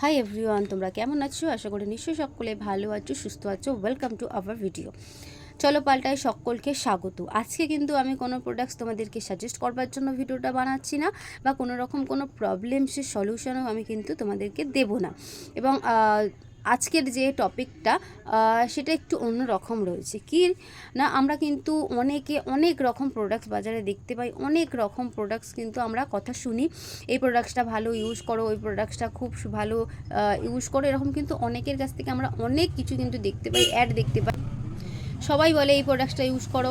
Hi everyone, তোমরা কেমন আছো? আশা করি নিশ্চয়ই সকলে ভালো আছো, সুস্থ আছো। Welcome to our video. চলো পাল্টাই সকলকে স্বাগত। আজকে কিন্তু আমি কোনো প্রোডাক্টস তোমাদেরকে সাজেস্ট করবার জন্য ভিডিওটা বানাচ্ছি না, বা কোনো রকম কোনো প্রবলেমসের সলিউশনও আমি কিন্তু তোমাদেরকে দেব না। এবং আজকের যে টপিকটা সেটা একটু অন্য রকম রয়েছে। কি না, আমরা কিন্তু অনেক রকম প্রোডাক্টস বাজারে দেখতে পাই, অনেক রকম প্রোডাক্টস কিন্তু আমরা কথা শুনি, এই প্রোডাক্টসটা ভালো ইউজ করো, ওই প্রোডাক্টসটা খুব ভালো ইউজ করো, এরকম কিন্তু অনেকের কাছ থেকে আমরা অনেক কিছু কিন্তু দেখতে পাই, অ্যাড দেখতে পাই। সবাই বলে এই প্রোডাক্টসটা ইউজ করো,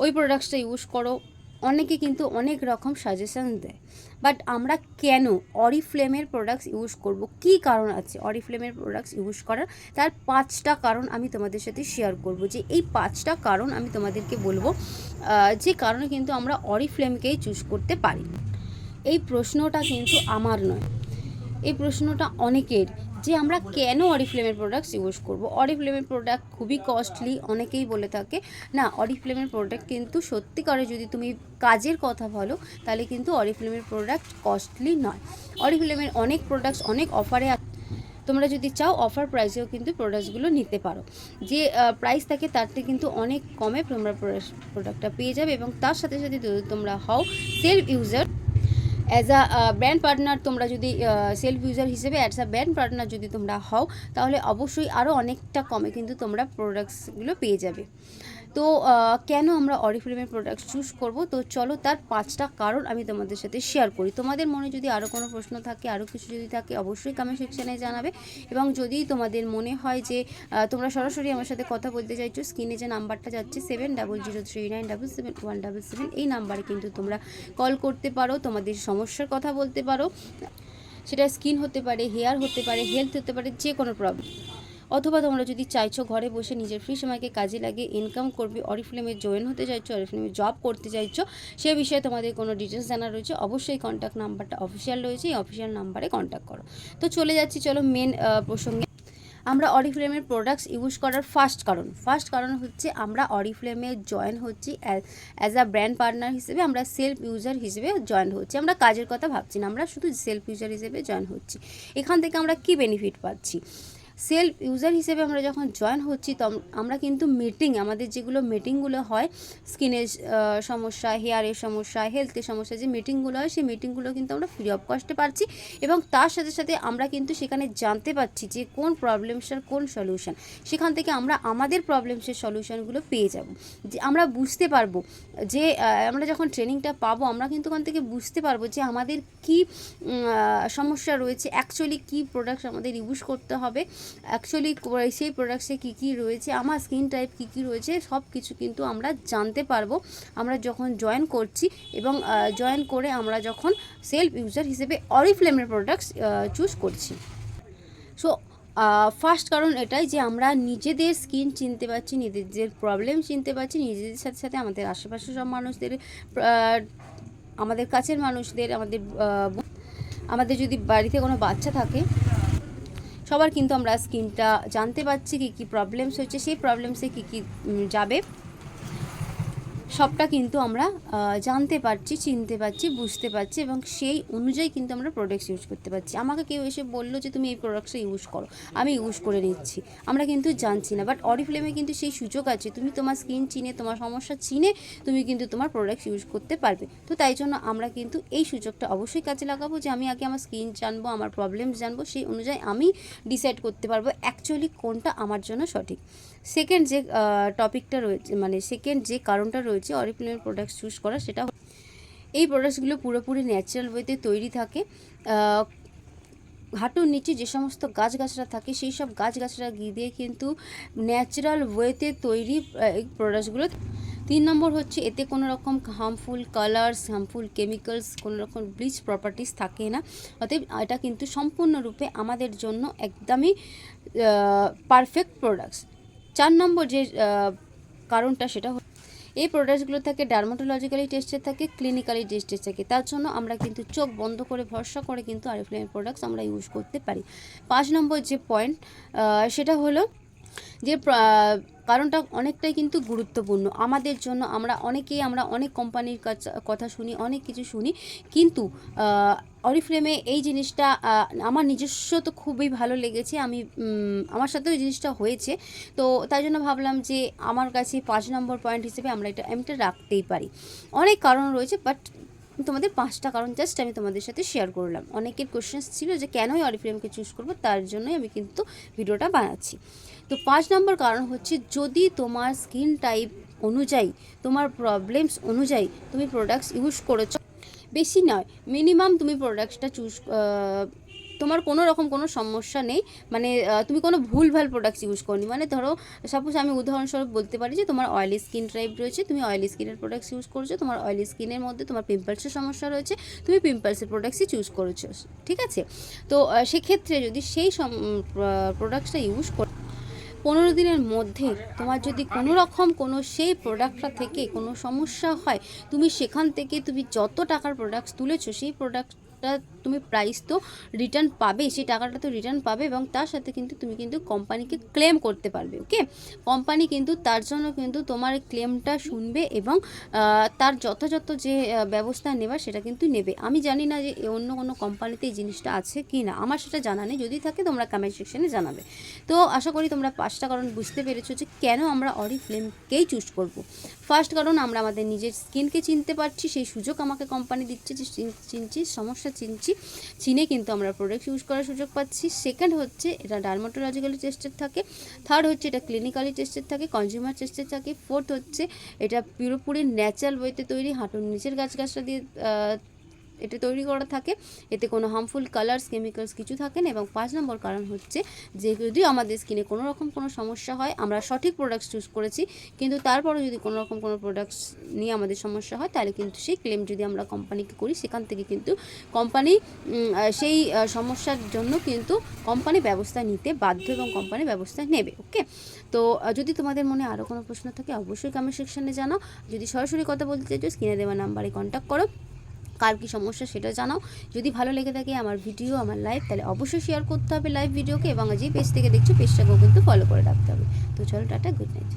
ওই প্রোডাক্টসটা ইউজ করো, অনেকে কিন্তু অনেক রকম সাজেশান দেয়। বাট আমরা কেন অরিফ্লেমের প্রোডাক্টস ইউজ করব, কী কারণ আছে অরিফ্লেমের প্রোডাক্টস ইউজ করার, তার 5টা কারণ আমি তোমাদের সাথে শেয়ার করব। যে এই 5টা কারণ আমি তোমাদেরকে বলবো, যে কারণে কিন্তু আমরা অরিফ্লেমকেই চুজ করতে পারি। এই প্রশ্নটা কিন্তু আমার নয়, এই প্রশ্নটা অনেকের, যে আমরা কেন অরিফ্লেমের প্রোডাক্টস ইউজ করব। অরিফ্লেমের প্রোডাক্ট খুবই কস্টলি, অনেকেই বলে থাকে। না, অরিফ্লেমের প্রোডাক্ট কিন্তু সত্যিকারে যদি তুমি কাজের কথা বলো, তাহলে কিন্তু অরিফ্লেমের প্রোডাক্ট কস্টলি নয়। অরিফ্লেমের অনেক প্রোডাক্টস অনেক অফারে, তোমরা যদি চাও অফার প্রাইসেও কিন্তু প্রোডাক্টসগুলো নিতে পারো। যে প্রাইস থাকে তার থেকে কিন্তু অনেক কমে তোমরা প্রোডাক্টটা পেয়ে যাবে। এবং তার সাথে সাথে তোমরা হও self user, as a brand partner, তোমরা যদি সেলফ ইউজার হিসেবে অ্যাজ আ ব্র্যান্ড পার্টনার যদি তোমরা হও, তাহলে অবশ্যই আরও অনেকটা কমে কিন্তু তোমরা প্রোডাক্টসগুলো পেয়ে যাবে। তো কেন আমরা অরিফ্লেমের প্রোডাক্ট চুজ করব, তো চলো তার 5টা কারণ আমি তোমাদের সাথে শেয়ার করি। তোমাদের মনে যদি আরও কোনো প্রশ্ন থাকে, আরও কিছু যদি থাকে, অবশ্যই কমেন্ট সেকশানে জানাবে। এবং যদি তোমাদের মনে হয় যে তোমরা সরাসরি আমার সাথে কথা বলতে চাইছো, স্ক্রিনে যে নাম্বারটা যাচ্ছে 7003977177, এই নাম্বারে কিন্তু তোমরা কল করতে পারো, তোমাদের সমস্যার কথা বলতে পারো। সেটা স্কিন হতে পারে, হেয়ার হতে পারে, হেলথ হতে পারে, যে কোনো প্রবলেম। অথবা তোমরা যদি চাইছো ঘরে বসে নিজের ফ্রি সময়কে কাজে লাগিয়ে ইনকাম করবে, অরিফ্লেমে জয়েন হতে চাইছো, অরিফ্লেমে জব করতে চাইছো, সে বিষয়ে তোমাদের কোনো ডিটেলস জানা রয়েছে, অবশ্যই কন্ট্যাক্ট নাম্বারটা অফিসিয়াল রয়েছে, এই অফিসিয়াল নাম্বারে কন্ট্যাক্ট করো। তো চলে যাচ্ছি, চলো মেন প্রসঙ্গে। আমরা অরিফ্লেমের প্রোডাক্টস ইউজ করার ফার্স্ট কারণ হচ্ছে আমরা অরিফ্লেমে জয়েন হচ্ছি অ্যাজ আ ব্র্যান্ড পার্টনার হিসেবে, আমরা সেলফ ইউজার হিসেবে জয়েন হচ্ছি। আমরা কাজের কথা ভাবছি না, আমরা শুধু সেলফ ইউজার হিসেবে জয়েন হচ্ছি। এখান থেকে আমরা কি বেনিফিট পাচ্ছি? সেলফ ইউজার হিসেবে আমরা যখন জয়েন হচ্ছি, আমরা কিন্তু আমাদের যেগুলো মিটিংগুলো হয়, স্কিনের সমস্যা, হেয়ারের সমস্যা, হেলথের সমস্যা, যে মিটিংগুলো হয়, সেই মিটিংগুলো কিন্তু আমরা ফ্রি অফ কস্টে পাচ্ছি। এবং তার সাথে সাথে আমরা কিন্তু সেখানে জানতে পারছি যে কোন প্রবলেমসটার কোন সলিউশন, সেখান থেকে আমরা আমাদের প্রবলেমসের সলিউশনগুলো পেয়ে যাব। যে আমরা বুঝতে পারবো যে আমরা যখন ট্রেনিংটা পাবো, আমরা কিন্তু ওখান থেকে বুঝতে পারবো যে আমাদের কি সমস্যা রয়েছে, অ্যাকচুয়ালি কী প্রোডাক্টস আমাদের ইউজ করতে হবে, অ্যাকচুয়ালি সেই প্রোডাক্টসে কী কী রয়েছে, আমার স্কিন টাইপ কী কী রয়েছে, সব কিছু কিন্তু আমরা জানতে পারবো আমরা যখন জয়েন করছি। এবং জয়েন করে আমরা যখন সেলফ ইউজার হিসেবে অরিফ্লেমের প্রোডাক্টস চুজ করছি। সো ফার্স্ট কারণ এটাই যে আমরা নিজেদের স্কিন চিনতে পারছি, নিজেদের প্রবলেম চিনতে পারছি, নিজেদের সাথে সাথে আমাদের আশেপাশে সব মানুষদের, আমাদের কাছের মানুষদের, আমাদের যদি বাড়িতে কোনো বাচ্চা থাকে, সবার কিন্তু আমরা স্কিনটা জানতে পারছি, কী কী প্রবলেমস হচ্ছে, সেই প্রবলেমসে কী কী যাবে, সবটা কিন্তু আমরা জানতে পারছি, চিনতে পারছি, বুঝতে পারছি। এবং সেই অনুযায়ী কিন্তু আমরা প্রোডাক্টস ইউজ করতে পারছি। আমাকে কেউ এসে বললো যে তুমি এই প্রোডাক্টসটা ইউজ করো, আমি ইউজ করে নিচ্ছি, আমরা কিন্তু জানছি না। বাট অরিফ্লেমে কিন্তু সেই সুযোগ আছে, তুমি তোমার স্কিন চিনে, তোমার সমস্যা চিনে তুমি কিন্তু তোমার প্রোডাক্টস ইউজ করতে পারবে। তো তাই জন্য আমরা কিন্তু এই সুযোগটা অবশ্যই কাজে লাগাবো, যে আমি আগে আমার স্কিন জানবো, আমার প্রবলেমস জানবো, সেই অনুযায়ী আমি ডিসাইড করতে পারবো অ্যাকচুয়ালি কোনটা আমার জন্য সঠিক। সেকেন্ড যে টপিকটা রয়েছে, মানে সেকেন্ড যে কারণটা রয়েছে অরিফ্লেমের প্রোডাক্টস চুজ করা, সেটা এই প্রোডাক্টসগুলো পুরোপুরি ন্যাচারাল ওয়েতে তৈরি থাকে। হাঁটুর নিচে যে সমস্ত গাছগাছরা থাকে, সেই সব গাছগাছরা দিয়ে কিন্তু ন্যাচারাল ওয়েতে তৈরি এই প্রোডাক্টসগুলো। 3 নম্বর হচ্ছে, এতে কোনো রকম হার্মফুল কালার্স, হার্মফুল কেমিক্যালস, কোনো রকম ব্লিচ প্রপার্টিস থাকে না। অতএব এটা কিন্তু সম্পূর্ণরূপে আমাদের জন্য একদমই পারফেক্ট প্রোডাক্টস। 4 নম্বর যে কারণটা, সেটা এই প্রোডাক্টসগুলো থাকে ডার্মাটোলজিক্যালি টেস্টেড থাকে, ক্লিনিক্যালি টেস্টেড থাকে। তার জন্য আমরা কিন্তু চোখ বন্ধ করে ভরসা করে কিন্তু অরিফ্লেমের প্রোডাক্টস আমরা ইউজ করতে পারি। 5 নম্বর যে পয়েন্ট, সেটা হলো যে কারণটা অনেকটাই কিন্তু গুরুত্বপূর্ণ আমাদের জন্য। আমরা অনেক কোম্পানির কথা শুনি, অনেক কিছু শুনি, কিন্তু অরিফ্লেমে এই জিনিসটা আমার নিজস্ব তো খুবই ভালো লেগেছে। আমার সাথেও এই জিনিসটা হয়েছে, তো তাই জন্য ভাবলাম যে আমার কাছে 5 নম্বর পয়েন্ট হিসেবে আমি এটা রাখতেই পারি। অনেক কারণ রয়েছে, বাট তোমাদের 5টা কারণ জাস্ট আমি তোমাদের সাথে শেয়ার করলাম। অনেকের কোশ্চেন্স ছিল যে কেনই অরিফ্লেমকে চুজ করবো, তার জন্যই আমি কিন্তু ভিডিওটা বানাচ্ছি। তো 5 নম্বর কারণ হচ্ছে, যদি তোমার স্কিন টাইপ অনুযায়ী, তোমার প্রবলেমস অনুযায়ী তুমি প্রোডাক্টস ইউজ করেছো, বেশি নয় মিনিমাম তুমি প্রোডাক্টসটা তোমার কোনো রকম কোনো সমস্যা নেই, মানে তুমি কোনো ভুলভাল প্রোডাক্টস ইউজ করনি। মানে ধরো সাপোজ আমি উদাহরণস্বরূপ বলতে পারি যে তোমার অয়েলি স্কিন টাইপ রয়েছে, তুমি অয়েলি স্কিনের প্রোডাক্টস ইউজ করছো, তোমার অয়েলি স্কিনের মধ্যে তোমার পিম্পলসের সমস্যা রয়েছে, তুমি পিম্পলসের প্রোডাক্টসই চুজ করেছো, ঠিক আছে। তো সেক্ষেত্রে যদি সেই প্রোডাক্টসটা ইউজ 15 দিনের মধ্যে তোমার যদি কোনো রকম কোনো সেই প্রোডাক্টটা থেকে কোনো সমস্যা হয়, তুমি সেখান থেকে তুমি যত টাকার প্রোডাক্টস তুলেছো সেই প্রোডাক্টটা তুমি প্রাইস তো রিটার্ন পাবে, সেই টাকাটা তো রিটার্ন পাবে, এবং তার সাথে কিন্তু তুমি কিন্তু কোম্পানিকে ক্লেম করতে পারবে। ওকে, কোম্পানি কিন্তু তার জন্য কিন্তু তোমার ক্লেমটা শুনবে এবং তার যথাযথ যে ব্যবস্থা নেওয়ার সেটা কিন্তু নেবে। আমি জানি না যে অন্য কোনো কোম্পানিতে এই জিনিসটা আছে কি না, আমার সেটা জানা নেই, যদি থাকে তোমরা কমেন্ট সেকশনে জানাবে। তো আশা করি তোমরা 5টা কারণ বুঝতে পেরেছো যে কেন আমরা অরিফ্লেমকেই চুজ করব। ফার্স্ট কারণ, আমরা আমাদের নিজের স্কিনকে চিনতে পারছি, সেই সুযোগ আমাকে কোম্পানি দিচ্ছে যে চিনছি, সমস্যা চিনে কিন্তু আমরা প্রোডাক্ট ইউজ করার সুযোগ পাচ্ছি। সেকেন্ড হচ্ছে, এটা ডার্মাটোলজিক্যালি টেস্টেড থাকে। থার্ড হচ্ছে, এটা ক্লিনিক্যালি টেস্টেড থাকে, কনজিউমার টেস্টেড থাকে। ফোর্থ হচ্ছে, এটা পুরোপুরি ন্যাচারাল ওয়েতে তৈরি, হাঁটুর নিচের গাছগাছরা দিয়ে এটা তৈরি করা থাকে, এতে কোনো হার্মফুল কালার্স কেমিক্যালস কিছু থাকে না। এবং 5 নম্বর কারণ হচ্ছে যে যদি আমাদের স্কিনে কোনো রকম কোনো সমস্যা হয়, আমরা সঠিক প্রোডাক্টস চুজ করেছি, কিন্তু তারপরে যদি কোনো রকম কোনো প্রোডাক্টস নিয়ে আমাদের সমস্যা হয়, তাহলে কিন্তু সেই ক্লেম যদি আমরা কোম্পানিকে করি, সেখান থেকে কিন্তু কোম্পানি সেই সমস্যার জন্য কিন্তু কোম্পানি ব্যবস্থা নিতে বাধ্য এবং কোম্পানি ব্যবস্থা নেবে। ওকে, তো যদি তোমাদের মনে আরও কোনো প্রশ্ন থাকে অবশ্যই কমেন্ট সেকশনে জানাও। যদি সরাসরি কথা বলতে চাইছো, স্ক্রিনে দেওয়া নাম্বারে কন্ট্যাক্ট করো, কার কী সমস্যা সেটা জানাও। যদি ভালো লেগে থাকে আমার ভিডিও, আমার লাইভ, তাহলে অবশ্যই শেয়ার করতে হবে লাইভ ভিডিওকে, এবং যে পেজ থেকে দেখছো পেজটাকেও কিন্তু ফলো করে রাখতে হবে। তো চলো, টাটা, গুড নাইট।